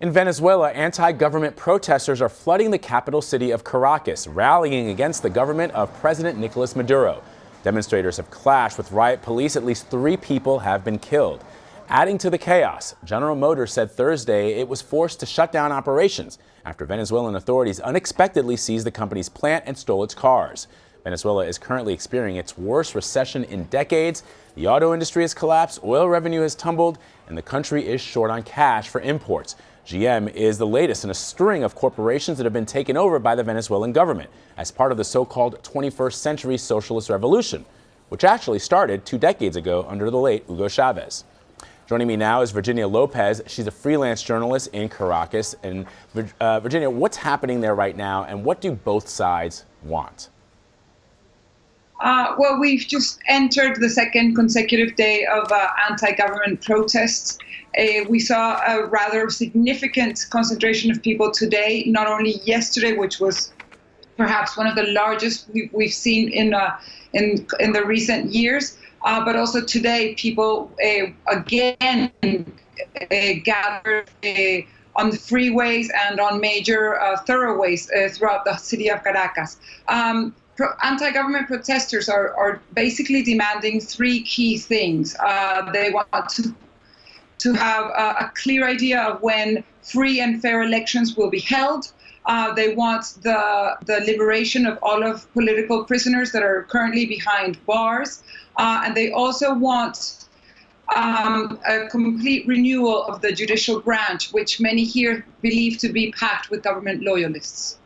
In Venezuela, anti-government protesters are flooding the capital city of Caracas, rallying against the government of President Nicolas Maduro. Demonstrators have clashed with riot police. At least 3 people have been killed. Adding to the chaos, General Motors said Thursday it was forced to shut down operations after Venezuelan authorities unexpectedly seized the company's plant and stole its cars. Venezuela is currently experiencing its worst recession in decades. The auto industry has collapsed, oil revenue has tumbled, and the country is short on cash for imports. GM is the latest in a string of corporations that have been taken over by the Venezuelan government as part of the so-called 21st century socialist revolution, which actually started 2 decades ago under the late Hugo Chavez. Joining me now is Virginia Lopez. She's a freelance journalist in Caracas. And Virginia, what's happening there right now, and what do both sides want? Well, we've just entered the second consecutive day of anti-government protests. We saw a rather significant concentration of people today, not only yesterday, which was perhaps one of the largest we've seen in the recent years, but also today people again gathered on the freeways and on major thoroughways throughout the city of Caracas. Anti-government protesters are basically demanding 3 key things. They want to have a clear idea of when free and fair elections will be held. They want the liberation of all of political prisoners that are currently behind bars. And they also want a complete renewal of the judicial branch, which many here believe to be packed with government loyalists.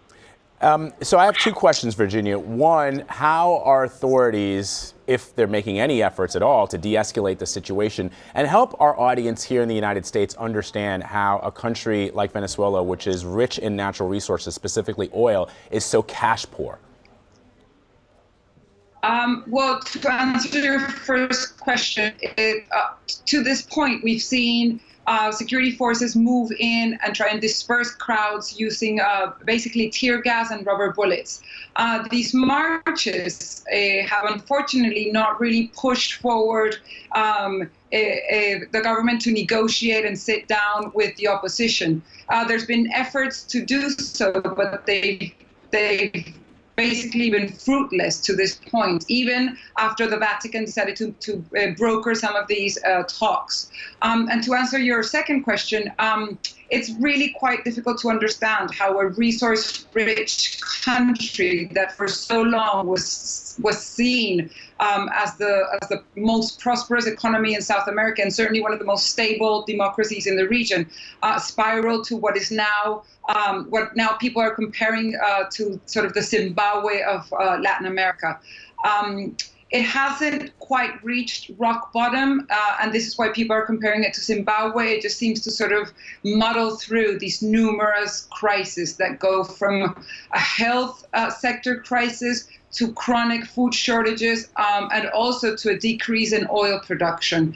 So I have 2 questions, Virginia. One, how are authorities, if they're making any efforts at all, to de-escalate the situation and help our audience here in the United States understand how a country like Venezuela, which is rich in natural resources, specifically oil, is so cash poor? Well, to answer your first question, to this point, we've seen security forces move in and try and disperse crowds using basically tear gas and rubber bullets. These marches have unfortunately not really pushed forward the government to negotiate and sit down with the opposition. There's been efforts to do so, but they've basically been fruitless to this point, even after the Vatican decided to broker some of these talks. And to answer your second question, it's really quite difficult to understand how a resource-rich country that for so long was seen as the most prosperous economy in South America and certainly one of the most stable democracies in the region, spiraled to what is now what now people are comparing to sort of the Zimbabwe of Latin America. It hasn't quite reached rock bottom, and this is why people are comparing it to Zimbabwe. It just seems to sort of muddle through these numerous crises that go from a health sector crisis to chronic food shortages, and also to a decrease in oil production.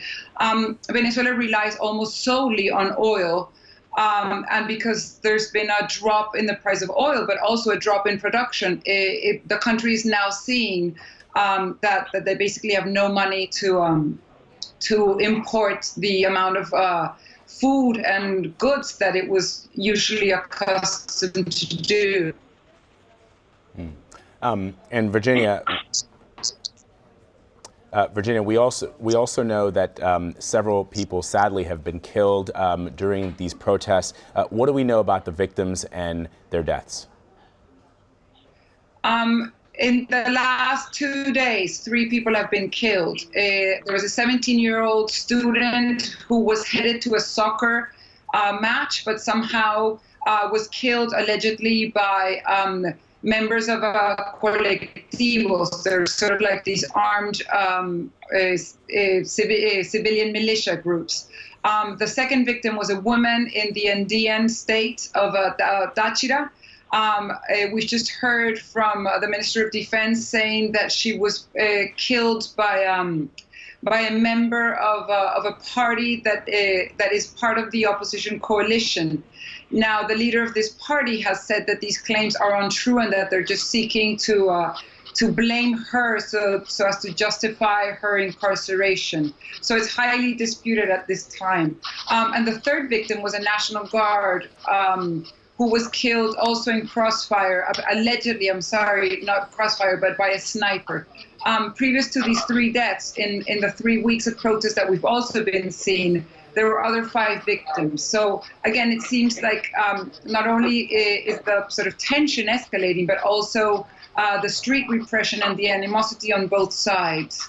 Venezuela relies almost solely on oil. And because there's been a drop in the price of oil, but also a drop in production, the country is now seeing that they basically have no money to import the amount of food and goods that it was usually accustomed to do. And Virginia, we also know that several people sadly have been killed during these protests. What do we know about the victims and their deaths? In the last 2 days, 3 people have been killed. There was a 17-year-old student who was headed to a soccer match, but somehow was killed allegedly by members of colectivos. They're sort of like these armed civilian militia groups. The second victim was a woman in the Andean state of Táchira. We just heard from the Minister of Defense saying that she was killed by a member of a party that is part of the opposition coalition. Now, the leader of this party has said that these claims are untrue and that they're just seeking to to blame her so as to justify her incarceration. So it's highly disputed at this time. And the third victim was a National Guard who was killed also in crossfire, allegedly, I'm sorry, not crossfire, but by a sniper. Previous to these three deaths, in the 3 weeks of protests that we've also been seeing, there were other 5 victims. So again, it seems like not only is the sort of tension escalating, but also the street repression and the animosity on both sides.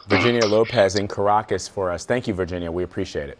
Virginia Lopez in Caracas for us. Thank you, Virginia. We appreciate it.